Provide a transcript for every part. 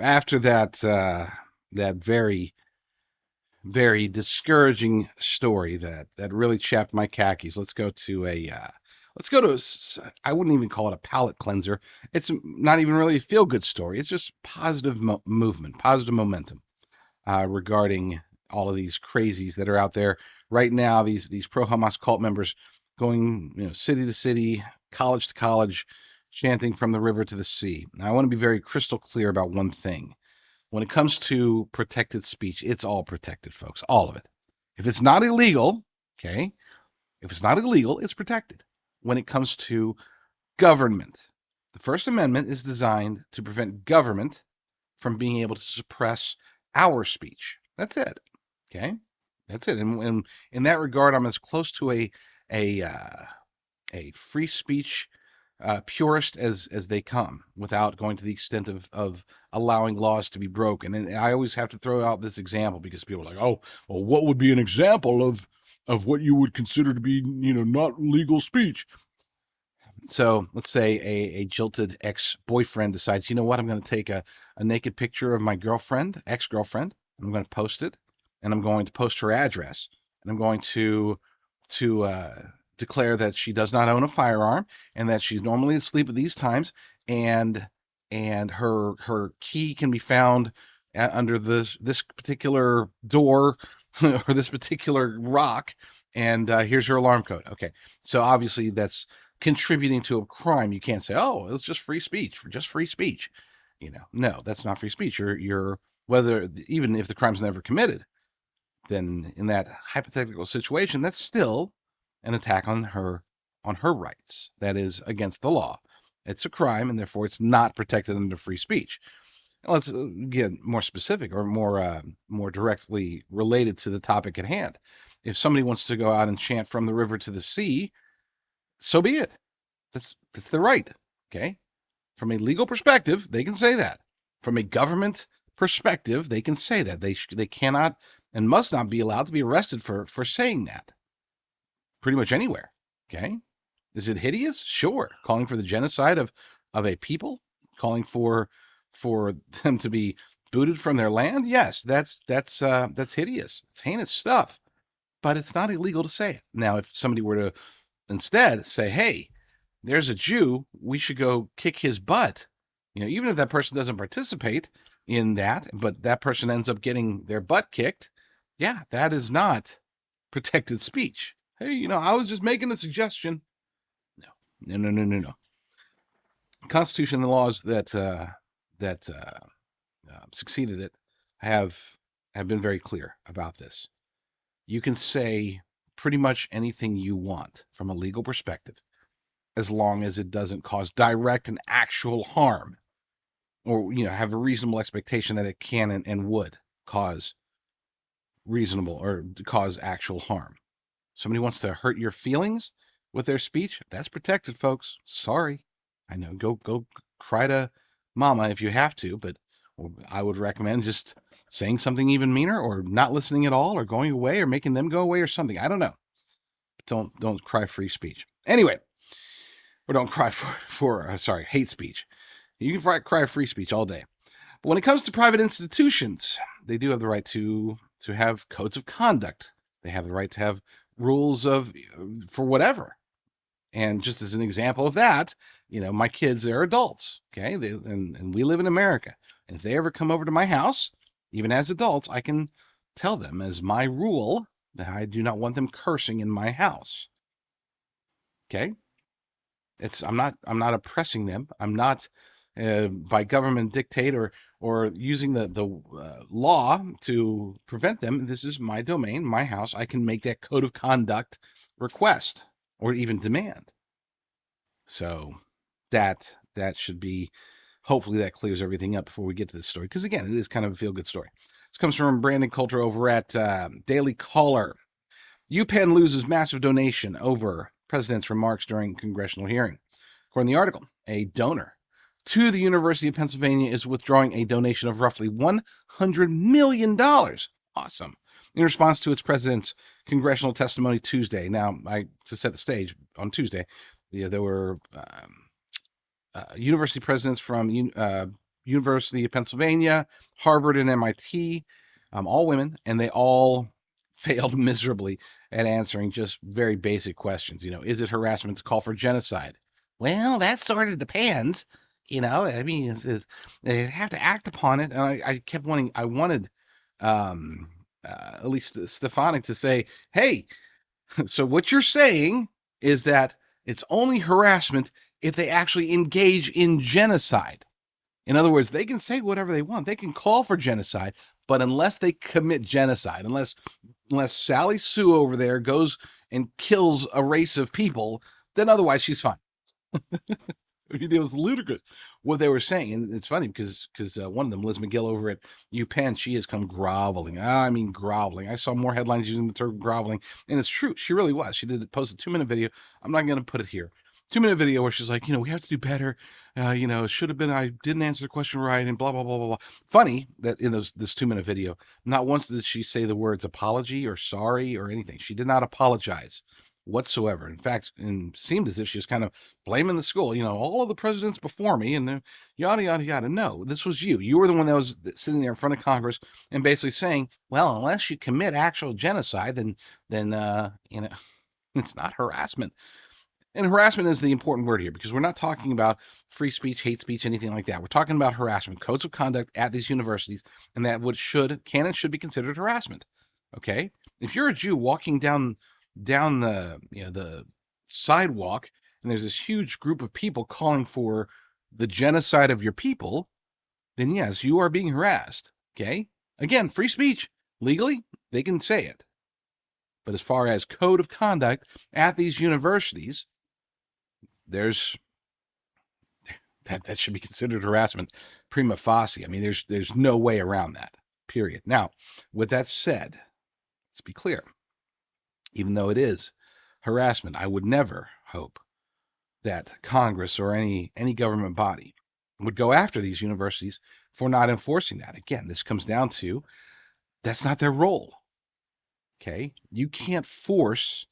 after that that very very discouraging story that really chapped my khakis, let's go to I wouldn't even call it a palate cleanser. It's not even really a feel good story. It's just positive movement, positive momentum regarding all of these crazies that are out there right now. These pro Hamas cult members going city to city, college to college, chanting from the river to the sea. Now, I want to be very crystal clear about one thing. When it comes to protected speech, it's all protected, folks, all of it. If it's not illegal, okay, if it's not illegal, it's protected. When it comes to government, the First Amendment is designed to prevent government from being able to suppress our speech. That's it. Okay, that's it. And in that regard, I'm as close to a uh, a free speech purist as they come, without going to the extent of allowing laws to be broken. And I always have to throw out this example because people are like, oh, well, what would be an example of what you would consider to be not legal speech? So let's say a jilted ex-boyfriend decides, you know what, I'm going to take a naked picture of my girlfriend, ex-girlfriend, and I'm going to post it, and I'm going to post her address, and I'm going to declare that she does not own a firearm and that she's normally asleep at these times, and her key can be found under this particular door or this particular rock, and here's her alarm code. Okay, so obviously that's contributing to a crime. You can't say, oh, it's just free speech, just free speech. No, that's not free speech. You're whether even if the crime's never committed, then in that hypothetical situation, that's still an attack on her rights. That is against the law. It's a crime, and therefore it's not protected under free speech. Now, let's get more specific or more directly related to the topic at hand. If somebody wants to go out and chant from the river to the sea, so be it. That's their right. Okay. From a legal perspective, they can say that. From a government perspective, they can say that. They cannot and must not be allowed to be arrested for saying that. Pretty much anywhere. Okay. Is it hideous? Sure. Calling for the genocide of a people, calling for them to be booted from their land. Yes, that's hideous. It's heinous stuff. But it's not illegal to say it. Now, if somebody were to instead say, hey, there's a Jew, we should go kick his butt. Even if that person doesn't participate in that, but that person ends up getting their butt kicked, yeah, that is not protected speech. Hey, I was just making a suggestion. No, no, no, no, no, no. The Constitution and the laws that succeeded it have been very clear about this. You can say pretty much anything you want from a legal perspective, as long as it doesn't cause direct and actual harm, or have a reasonable expectation that it can and would cause reasonable or cause actual harm. Somebody wants to hurt your feelings with their speech, that's protected, folks. Sorry. I know, go cry to mama if you have to, but I would recommend just saying something even meaner, or not listening at all, or going away, or making them go away, or something. I don't know. Don't cry free speech. Anyway, or don't cry for hate speech. You can cry free speech all day. But when it comes to private institutions, they do have the right to have codes of conduct. They have the right to have rules for whatever. And just as an example of that, my kids, they're adults, okay? And we live in America. And if they ever come over to my house, even as adults, I can tell them as my rule that I do not want them cursing in my house. Okay? I'm not oppressing them. I'm not by government dictate or using the law to prevent them. This is my domain, my house. I can make that code of conduct request or even demand. So that should be, hopefully that clears everything up before we get to this story, because again, it is kind of a feel good story. This comes from Brandon Coulter over at Daily Caller. UPenn loses massive donation over president's remarks during congressional hearing. According to the article, a donor to the University of Pennsylvania is withdrawing a donation of roughly $100 million. Awesome. In response to its president's congressional testimony Tuesday. Now, to set the stage, on Tuesday, there were university presidents from University of Pennsylvania, Harvard, and MIT, all women, and they all failed miserably at answering just very basic questions. Is it harassment to call for genocide? Well, that sort of depends. I mean, they have to act upon it. And I kept I wanted at least Stefanik to say, hey, so what you're saying is that it's only harassment if they actually engage in genocide. In other words, they can say whatever they want. They can call for genocide, but unless they commit genocide, unless Sally Sue over there goes and kills a race of people, then otherwise she's fine. I mean, it was ludicrous what they were saying, and it's funny because one of them, Liz McGill over at UPenn, she has come groveling. I mean, groveling. I saw more headlines using the term groveling, and it's true. She really was. She did post a 2-minute video. I'm not going to put it here. 2-minute video where she's like, we have to do better. It should have been I didn't answer the question right, and blah blah blah blah blah. Funny that in this 2-minute video, not once did she say the words apology or sorry or anything. She did not apologize whatsoever. In fact, it seemed as if she was kind of blaming the school. All of the presidents before me, and yada yada yada. No, this was you. You were the one that was sitting there in front of Congress and basically saying, well, unless you commit actual genocide, then it's not harassment. And harassment is the important word here because we're not talking about free speech, hate speech, anything like that. We're talking about harassment, codes of conduct at these universities, and that can and should be considered harassment. Okay, if you're a Jew walking down the sidewalk and there's this huge group of people calling for the genocide of your people, then yes, you are being harassed. Okay, again, free speech legally they can say it, but as far as code of conduct at these universities, there's that should be considered harassment prima facie. I mean, there's no way around that. Period. Now, with that said, let's be clear. Even though it is harassment, I would never hope that Congress or any government body would go after these universities for not enforcing that. Again, this comes down to that's not their role. Okay? You can't force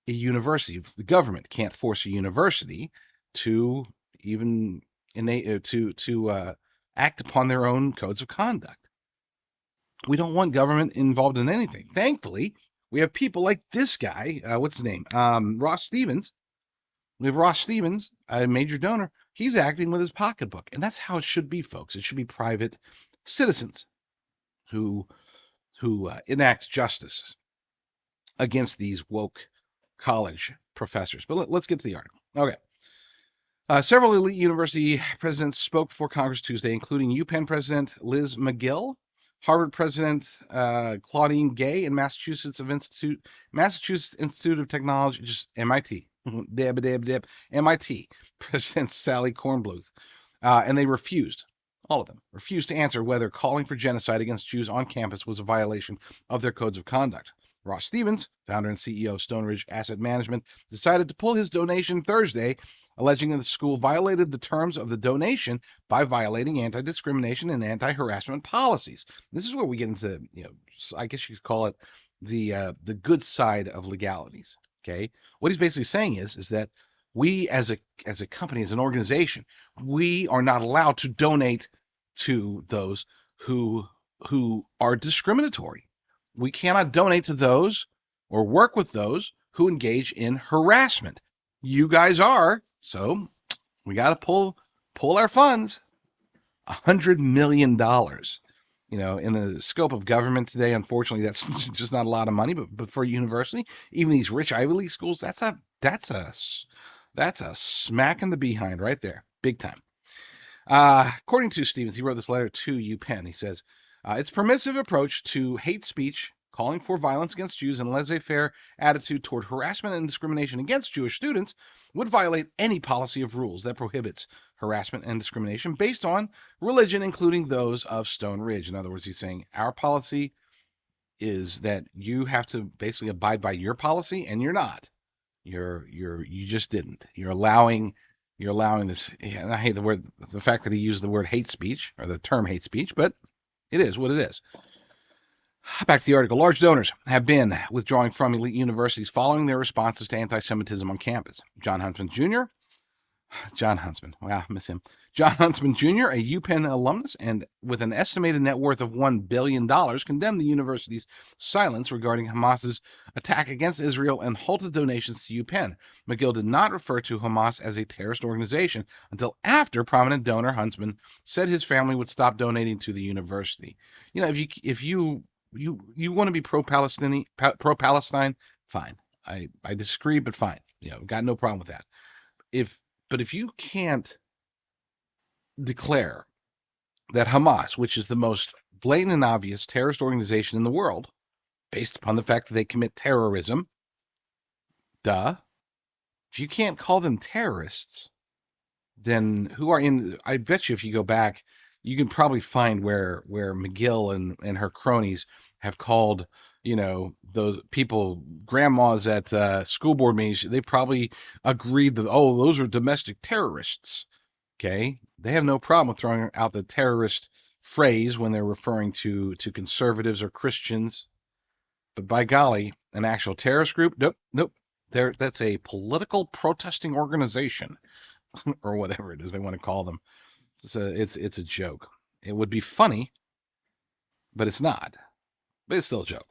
a university. The government can't force a university to even act upon their own codes of conduct. We don't want government involved in anything. Thankfully, we have people like this guy. What's his name? Ross Stevens. We have Ross Stevens, a major donor. He's acting with his pocketbook, and that's how it should be, folks. It should be private citizens who enact justice against these woke college professors. But let's get to the article. Okay. Several elite university presidents spoke before Congress Tuesday, including UPenn President Liz McGill, Harvard President Claudine Gay, and Massachusetts Institute of Technology, just MIT, MIT President Sally Kornbluth, and they refused. All of them refused to answer whether calling for genocide against Jews on campus was a violation of their codes of conduct. Ross Stevens, founder and CEO of Stone Ridge Asset Management, decided to pull his donation Thursday, alleging that the school violated the terms of the donation by violating anti-discrimination and anti-harassment policies. This is where we get into, I guess you could call it the good side of legalities. Okay, what he's basically saying is that we as a company, as an organization, we are not allowed to donate to those who are discriminatory. We cannot donate to those or work with those who engage in harassment. You guys are, so we got to pull our funds. $100 million. In the scope of government today, unfortunately, that's just not a lot of money. But for a university, even these rich Ivy League schools, that's a smack in the behind right there, big time. According to Stevens, he wrote this letter to UPenn. He says, its permissive approach to hate speech, calling for violence against Jews, and laissez faire attitude toward harassment and discrimination against Jewish students would violate any policy of rules that prohibits harassment and discrimination based on religion, including those of Stone Ridge. In other words, he's saying our policy is that you have to basically abide by your policy, and you're not. You just didn't. You're allowing this. And I hate the fact that he used the word hate speech or the term hate speech, but it is what it is. Back to the article. Large donors have been withdrawing from elite universities following their responses to anti-Semitism on campus. John Huntsman Jr., John Huntsman. Wow, I miss him. John Huntsman Jr., a UPenn alumnus and with an estimated net worth of $1 billion, condemned the university's silence regarding Hamas's attack against Israel and halted donations to UPenn. McGill did not refer to Hamas as a terrorist organization until after prominent donor Huntsman said his family would stop donating to the university. You know, if you want to be pro-Palestine, fine. I disagree, but fine. You know, got no problem with that. If But if you can't declare that Hamas, which is the most blatant and obvious terrorist organization in the world, based upon the fact that they commit terrorism, duh. If you can't call them terrorists, then who are in? I bet you if you go back, you can probably find where McGill and her cronies have called, those people, grandmas at school board meetings. They probably agreed that, oh, those are domestic terrorists. Okay, they have no problem with throwing out the terrorist phrase when they're referring to conservatives or Christians. But by golly, an actual terrorist group? Nope, nope. That's a political protesting organization or whatever it is they want to call them. It's a joke. It would be funny, but it's not. But it's still a joke.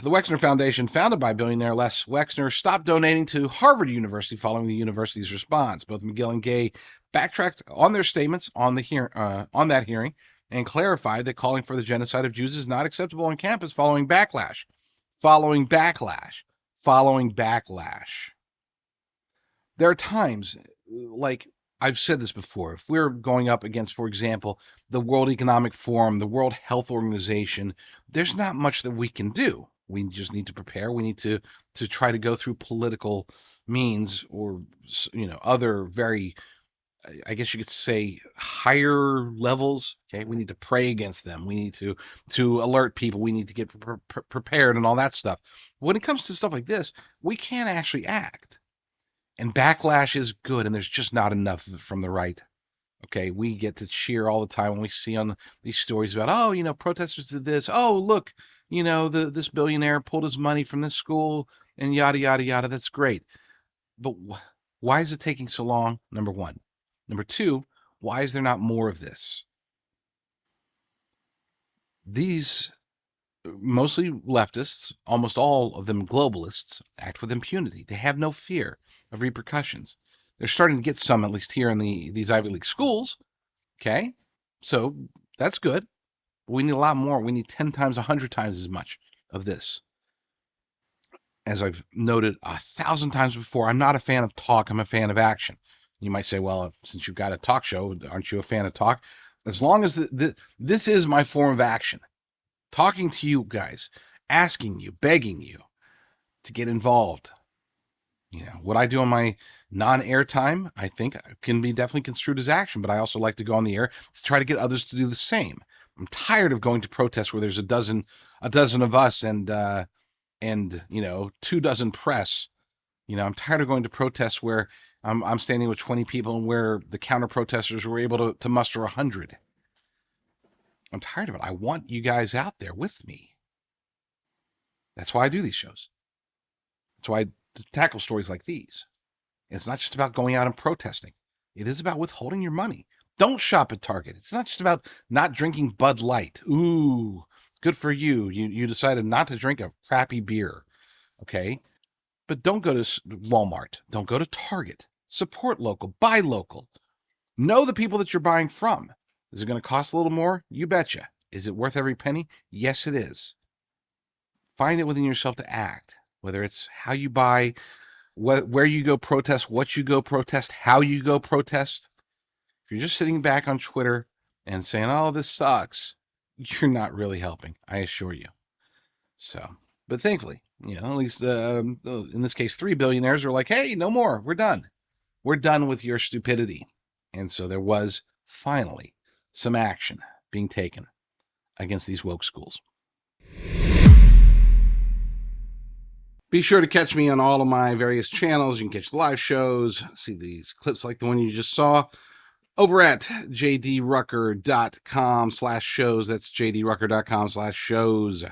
The Wexner Foundation, founded by billionaire Les Wexner, stopped donating to Harvard University following the university's response. Both McGill and Gay backtracked on their statements on that hearing and clarified that calling for the genocide of Jews is not acceptable on campus following backlash. Following backlash. Following backlash. There are times, like I've said this before, if we're going up against, for example, the World Economic Forum, the World Health Organization, there's not much that we can do. We just need to prepare. We need to try to go through political means or, other very, I guess you could say, higher levels. Okay, we need to pray against them. We need to alert people. We need to get prepared and all that stuff. When it comes to stuff like this, we can't actually act. And backlash is good, and there's just not enough from the right. Okay, we get to cheer all the time when we see on these stories about, oh, protesters did this. Oh, look, this billionaire pulled his money from this school and yada, yada, yada. That's great. But why is it taking so long? Number one. Number two, why is there not more of this? These mostly leftists, almost all of them globalists, act with impunity. They have no fear of repercussions. They're starting to get some, at least here in these Ivy League schools. Okay, so that's good. But we need a lot more. We need 10 times, 100 times as much of this. As I've noted 1,000 times before, I'm not a fan of talk. I'm a fan of action. You might say, well, since you've got a talk show, aren't you a fan of talk? As long as this is my form of action. Talking to you guys, asking you, begging you to get involved. What I do on my non-air time, I think can be definitely construed as action, but I also like to go on the air to try to get others to do the same. I'm tired of going to protests where there's a dozen of us and 2 dozen press. I'm tired of going to protests where I'm standing with 20 people and where the counter protesters were able to muster 100. I'm tired of it. I want you guys out there with me. That's why I do these shows. That's why I tackle stories like these. It's not just about going out and protesting. It is about withholding your money. Don't shop at Target. It's not just about not drinking Bud Light. Ooh, good for you. You decided not to drink a crappy beer. Okay? But don't go to Walmart. Don't go to Target. Support local. Buy local. Know the people that you're buying from. Is it going to cost a little more? You betcha. Is it worth every penny? Yes, it is. Find it within yourself to act, whether it's how you buy, where you go protest, what you go protest, how you go protest. If you're just sitting back on Twitter and saying, oh, this sucks, you're not really helping, I assure you. So, but thankfully, at least in this case, 3 billionaires are like, hey, no more. We're done. We're done with your stupidity. And so there was finally some action being taken against these woke schools. Be sure to catch me on all of my various channels. You can catch the live shows, see these clips like the one you just saw over at jdrucker.com/shows. That's jdrucker.com/shows.